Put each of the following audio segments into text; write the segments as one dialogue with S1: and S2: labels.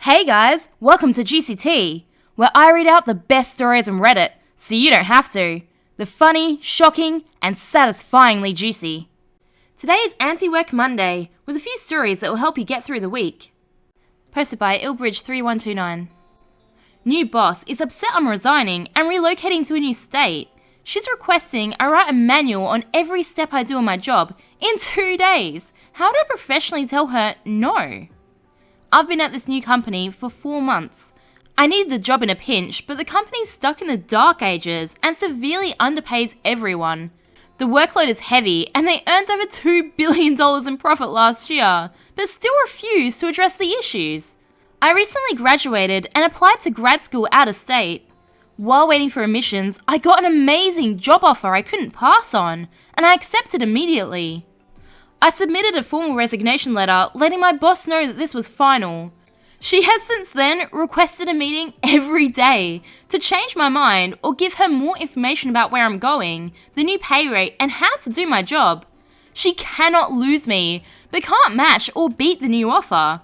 S1: Hey guys, welcome to Juicy Tea, where I read out the best stories on Reddit, so you don't have to. The funny, shocking, and satisfyingly juicy. Today is Antiwork Monday, with a few stories that will help you get through the week. Posted by Ilbridge3129. New boss is upset I'm resigning and relocating to a new state. She's requesting I write a manual on every step I do on my job in 2 days. How do I professionally tell her no? I've been at this new company for 4 months. I needed the job in a pinch, but the company's stuck in the dark ages and severely underpays everyone. The workload is heavy and they earned over $2 billion in profit last year, but still refuse to address the issues. I recently graduated and applied to grad school out of state. While waiting for admissions, I got an amazing job offer I couldn't pass on, and I accepted immediately. I submitted a formal resignation letter letting my boss know that this was final. She has since then requested a meeting every day to change my mind or give her more information about where I'm going, the new pay rate, and how to do my job. She cannot lose me, but can't match or beat the new offer.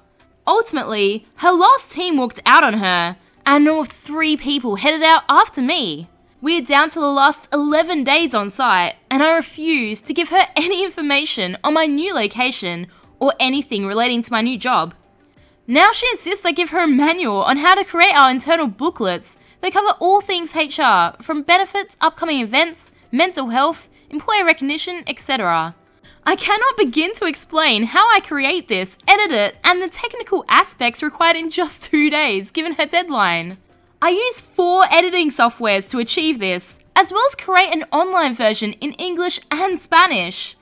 S1: Ultimately, her last team walked out on her, and I know of 3 people headed out after me. We're down to the last 11 days on site, and I refuse to give her any information on my new location or anything relating to my new job. Now she insists I give her a manual on how to create our internal booklets that cover all things HR, from benefits, upcoming events, mental health, employer recognition, etc. I cannot begin to explain how I create this, edit it, and the technical aspects required in just 2 days, given her deadline. I use 4 editing softwares to achieve this, as well as create an online version in English and Spanish.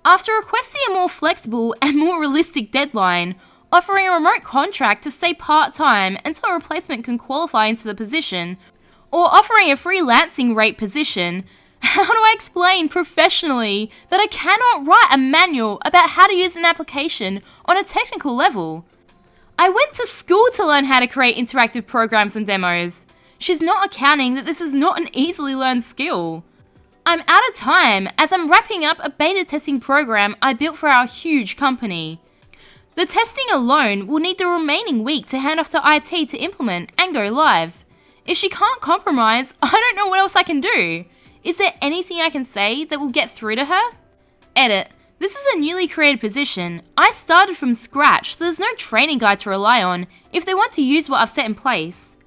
S1: After requesting a more flexible and more realistic deadline, offering a remote contract to stay part-time until a replacement can qualify into the position, or offering a freelancing rate position, how do I explain professionally that I cannot write a manual about how to use an application on a technical level? I went to school to learn how to create interactive programs and demos. She's not accounting that this is not an easily learned skill. I'm out of time as I'm wrapping up a beta testing program I built for our huge company. The testing alone will need the remaining week to hand off to IT to implement and go live. If she can't compromise, I don't know what else I can do. Is there anything I can say that will get through to her? Edit. This is a newly created position. I started from scratch, so there's no training guide to rely on if they want to use what I've set in place.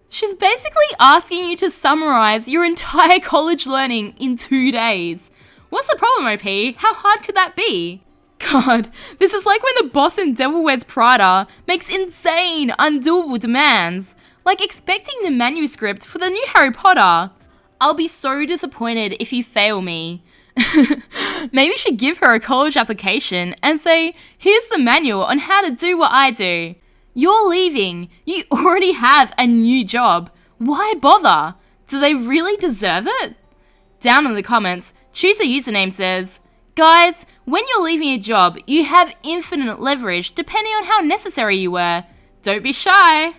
S1: She's basically asking you to summarize your entire college learning in 2 days. What's the problem, OP? How hard could that be? God, this is like when the boss in Devil Wears Prada makes insane, undoable demands, like expecting the manuscript for the new Harry Potter. I'll be so disappointed if you fail me. Maybe you should give her a college application and say, here's the manual on how to do what I do. You're leaving. You already have a new job. Why bother? Do they really deserve it? Down in the comments, Choose a Username says, guys, when you're leaving a job, you have infinite leverage depending on how necessary you were. Don't be shy.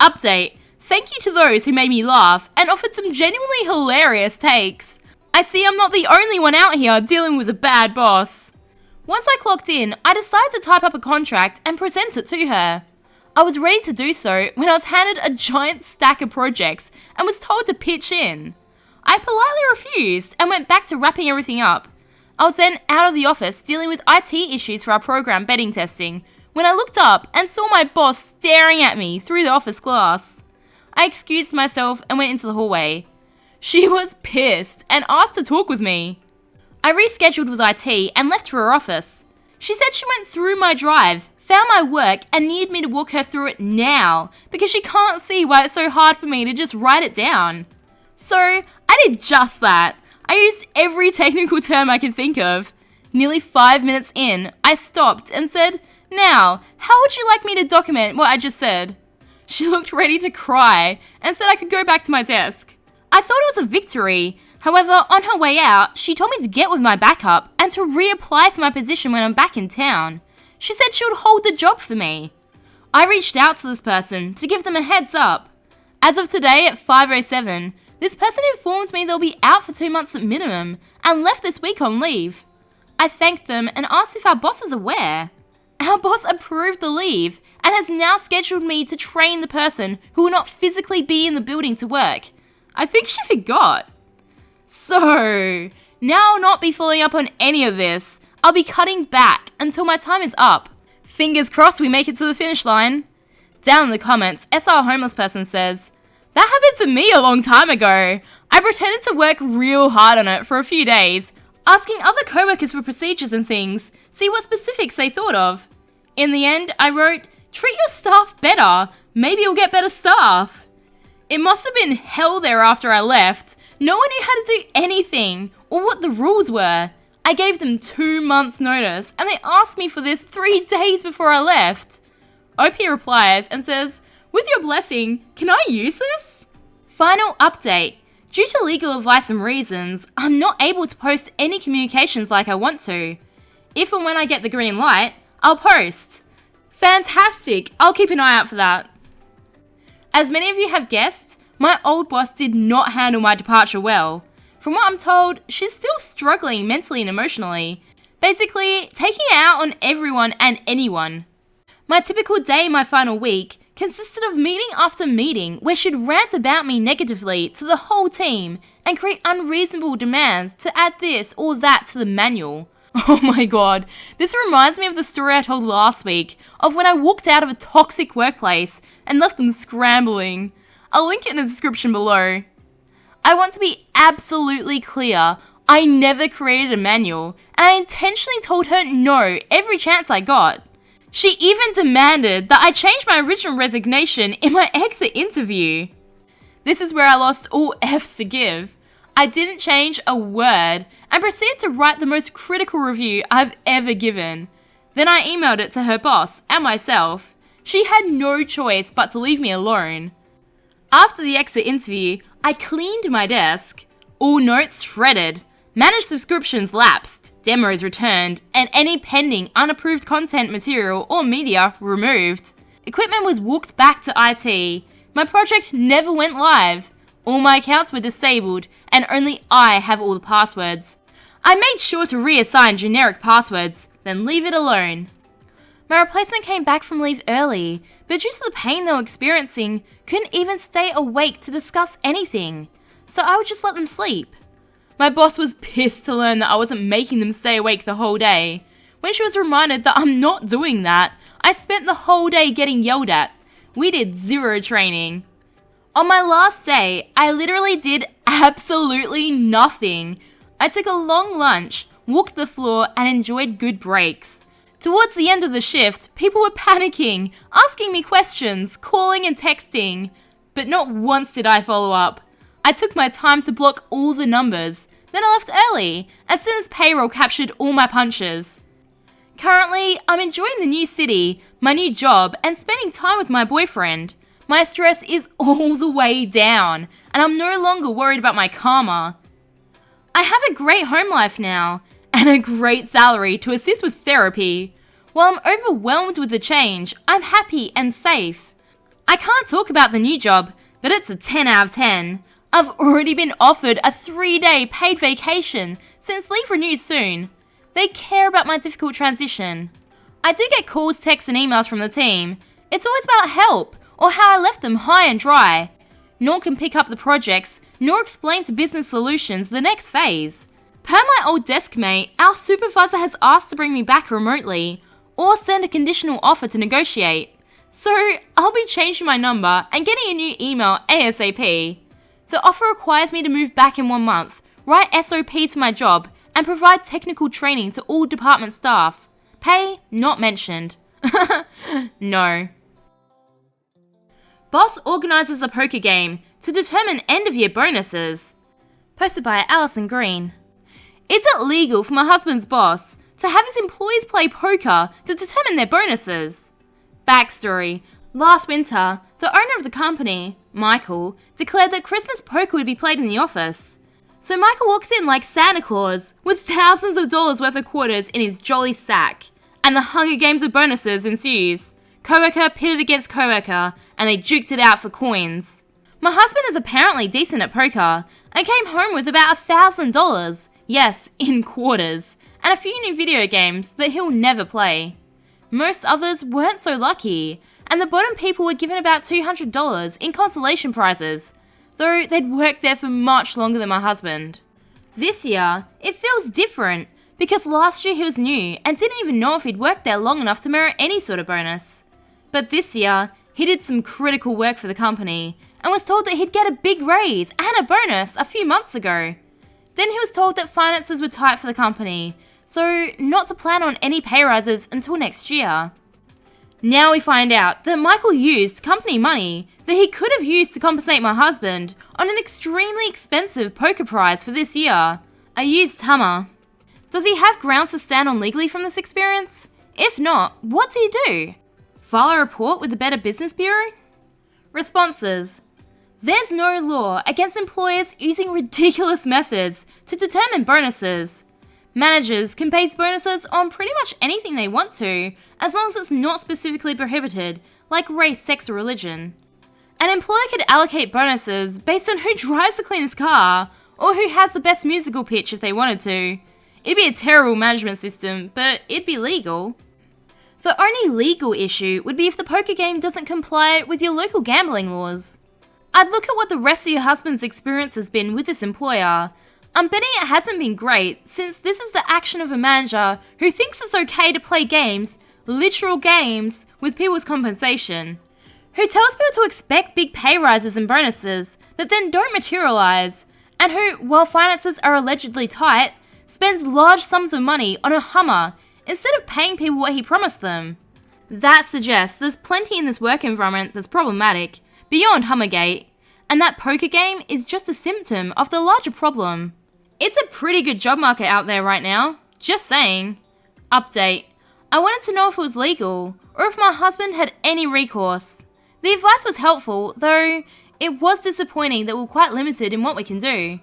S1: Update. Thank you to those who made me laugh and offered some genuinely hilarious takes. I see I'm not the only one out here dealing with a bad boss. Once I clocked in, I decided to type up a contract and present it to her. I was ready to do so when I was handed a giant stack of projects and was told to pitch in. I politely refused and went back to wrapping everything up. I was then out of the office dealing with IT issues for our program betting testing when I looked up and saw my boss staring at me through the office glass. I excused myself and went into the hallway. She was pissed and asked to talk with me. I rescheduled with IT and left to her office. She said she went through my drive, found my work, and needed me to walk her through it now because she can't see why it's so hard for me to just write it down. So I did just that. I used every technical term I could think of. Nearly 5 minutes in, I stopped and said, now, how would you like me to document what I just said? She looked ready to cry and said I could go back to my desk. I thought it was a victory. However, on her way out, she told me to get with my backup and to reapply for my position when I'm back in town. She said she would hold the job for me. I reached out to this person to give them a heads up. As of today at 5:07, this person informed me they'll be out for 2 months at minimum and left this week on leave. I thanked them and asked if our boss is aware. Our boss approved the leave and has now scheduled me to train the person who will not physically be in the building to work. I think she forgot. So, now I'll not be following up on any of this. I'll be cutting back until my time is up. Fingers crossed we make it to the finish line. Down in the comments, SR Homeless Person says, "That happened to me a long time ago. I pretended to work real hard on it for a few days, asking other coworkers for procedures and things, see what specifics they thought of. In the end, I wrote, 'Treat your staff better. Maybe you'll get better staff.' It must have been hell there after I left. No one knew how to do anything or what the rules were. I gave them 2 months notice and they asked me for this 3 days before I left." OP replies and says, "With your blessing, can I use this?" Final update. Due to legal advice and reasons, I'm not able to post any communications like I want to. If and when I get the green light, I'll post. Fantastic! I'll keep an eye out for that. As many of you have guessed, my old boss did not handle my departure well. From what I'm told, she's still struggling mentally and emotionally, basically taking it out on everyone and anyone. My typical day in my final week consisted of meeting after meeting where she'd rant about me negatively to the whole team and create unreasonable demands to add this or that to the manual. Oh my god, this reminds me of the story I told last week of when I walked out of a toxic workplace and left them scrambling. I'll link it in the description below. I want to be absolutely clear, I never created a manual and I intentionally told her no every chance I got. She even demanded that I change my original resignation in my exit interview. This is where I lost all F's to give. I didn't change a word and proceeded to write the most critical review I've ever given. Then I emailed it to her boss and myself. She had no choice but to leave me alone. After the exit interview, I cleaned my desk. All notes shredded. Managed subscriptions lapsed. Demos returned, and any pending unapproved content material or media removed. Equipment was walked back to IT. My project never went live. All my accounts were disabled, and only I have all the passwords. I made sure to reassign generic passwords, then leave it alone. My replacement came back from leave early, but due to the pain they were experiencing, couldn't even stay awake to discuss anything, so I would just let them sleep. My boss was pissed to learn that I wasn't making them stay awake the whole day. When she was reminded that I'm not doing that, I spent the whole day getting yelled at. We did 0 training. On my last day, I literally did absolutely nothing. I took a long lunch, walked the floor, and enjoyed good breaks. Towards the end of the shift, people were panicking, asking me questions, calling and texting. But not once did I follow up. I took my time to block all the numbers, then I left early, as soon as payroll captured all my punches. Currently, I'm enjoying the new city, my new job, and spending time with my boyfriend. My stress is all the way down, and I'm no longer worried about my karma. I have a great home life now, and a great salary to assist with therapy. While I'm overwhelmed with the change, I'm happy and safe. I can't talk about the new job, but it's a 10 out of 10. I've already been offered a 3-day paid vacation since leave renews soon. They care about my difficult transition. I do get calls, texts and emails from the team. It's always about help or how I left them high and dry. Nor can pick up the projects, nor explain to business solutions the next phase. Per my old desk mate, our supervisor has asked to bring me back remotely or send a conditional offer to negotiate. So I'll be changing my number and getting a new email ASAP. The offer requires me to move back in 1 month, write SOP to my job, and provide technical training to all department staff. Pay not mentioned. No. Boss organises a poker game to determine end-of-year bonuses. Posted by Alison Green. Is it legal for my husband's boss to have his employees play poker to determine their bonuses? Backstory. Last winter, the owner of the company, Michael, declared that Christmas poker would be played in the office. So Michael walks in like Santa Claus, with thousands of dollars worth of quarters in his jolly sack, and the Hunger Games of bonuses ensues. Coworker pitted against coworker, and they duked it out for coins. My husband is apparently decent at poker, and came home with about $1,000, yes, in quarters, and a few new video games that he'll never play. Most others weren't so lucky, and the bottom people were given about $200 in consolation prizes, though they'd worked there for much longer than my husband. This year, it feels different, because last year he was new and didn't even know if he'd worked there long enough to merit any sort of bonus. But this year, he did some critical work for the company and was told that he'd get a big raise and a bonus a few months ago. Then he was told that finances were tight for the company, so not to plan on any pay rises until next year. Now we find out that Michael used company money that he could have used to compensate my husband on an extremely expensive poker prize for this year, a used Hummer. Does he have grounds to stand on legally from this experience? If not, what do you do? File a report with the Better Business Bureau? Responses. There's no law against employers using ridiculous methods to determine bonuses. Managers can base bonuses on pretty much anything they want to, as long as it's not specifically prohibited, like race, sex, or religion. An employer could allocate bonuses based on who drives the cleanest car, or who has the best musical pitch if they wanted to. It'd be a terrible management system, but it'd be legal. The only legal issue would be if the poker game doesn't comply with your local gambling laws. I'd look at what the rest of your husband's experience has been with this employer. I'm betting it hasn't been great, since this is the action of a manager who thinks it's okay to play games, literal games, with people's compensation. Who tells people to expect big pay rises and bonuses that then don't materialise, and who, while finances are allegedly tight, spends large sums of money on a Hummer instead of paying people what he promised them. That suggests there's plenty in this work environment that's problematic, beyond Hummergate, and that poker game is just a symptom of the larger problem. It's a pretty good job market out there right now, just saying. Update. I wanted to know if it was legal, or if my husband had any recourse. The advice was helpful, though it was disappointing that we're quite limited in what we can do.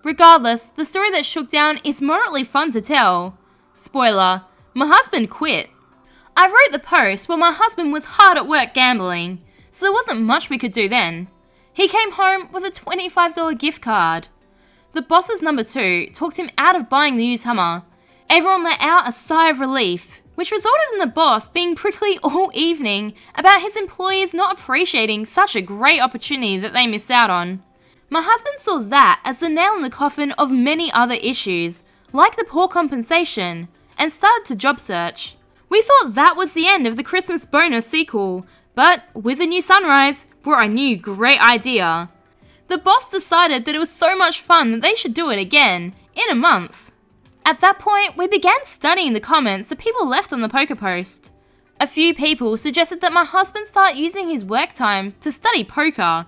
S1: Regardless, the story that shook down is moderately fun to tell. Spoiler, my husband quit. I wrote the post while my husband was hard at work gambling, so there wasn't much we could do then. He came home with a $25 gift card. The boss's number 2 talked him out of buying the used Hummer. Everyone let out a sigh of relief, which resulted in the boss being prickly all evening about his employees not appreciating such a great opportunity that they missed out on. My husband saw that as the nail in the coffin of many other issues, like the poor compensation, and started to job search. We thought that was the end of the Christmas bonus sequel, but with a new sunrise brought a new great idea. The boss decided that it was so much fun that they should do it again, in a month. At that point, we began studying the comments that people left on the poker post. A few people suggested that my husband start using his work time to study poker.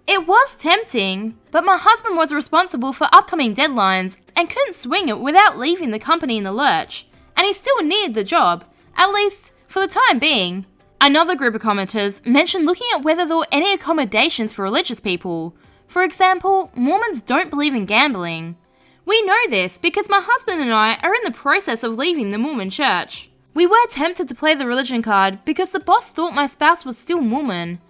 S1: It was tempting, but my husband was responsible for upcoming deadlines and couldn't swing it without leaving the company in the lurch, and he still needed the job, at least for the time being. Another group of commenters mentioned looking at whether there were any accommodations for religious people. For example, Mormons don't believe in gambling. We know this because my husband and I are in the process of leaving the Mormon church. We were tempted to play the religion card because the boss thought my spouse was still Mormon,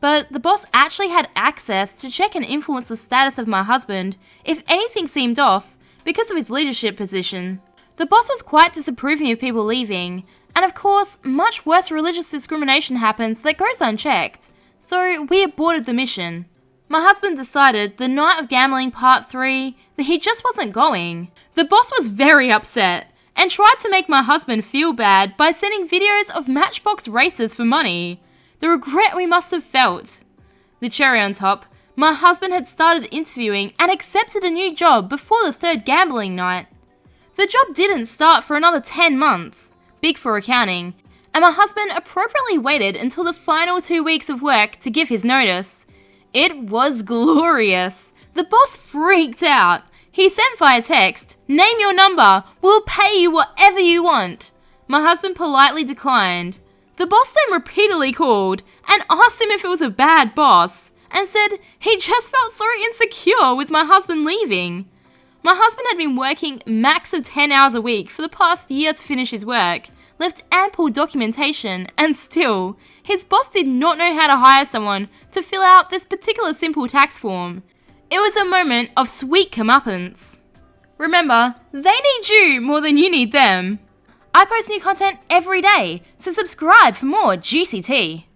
S1: but the boss actually had access to check and influence the status of my husband if anything seemed off because of his leadership position. The boss was quite disapproving of people leaving, and of course, much worse religious discrimination happens that goes unchecked, so we aborted the mission. My husband decided the night of gambling part 3 that he just wasn't going. The boss was very upset and tried to make my husband feel bad by sending videos of matchbox races for money. The regret we must have felt. The cherry on top, my husband had started interviewing and accepted a new job before the 3rd gambling night. The job didn't start for another 10 months, big for accounting, and my husband appropriately waited until the final 2 weeks of work to give his notice. It was glorious. The boss freaked out. He sent via text, "Name your number, we'll pay you whatever you want." My husband politely declined. The boss then repeatedly called and asked him if it was a bad boss, and said he just felt so insecure with my husband leaving. My husband had been working max of 10 hours a week for the past year to finish his work, left ample documentation, and still, his boss did not know how to hire someone to fill out this particular simple tax form. It was a moment of sweet comeuppance. Remember, they need you more than you need them. I post new content every day, so subscribe for more juicy tea.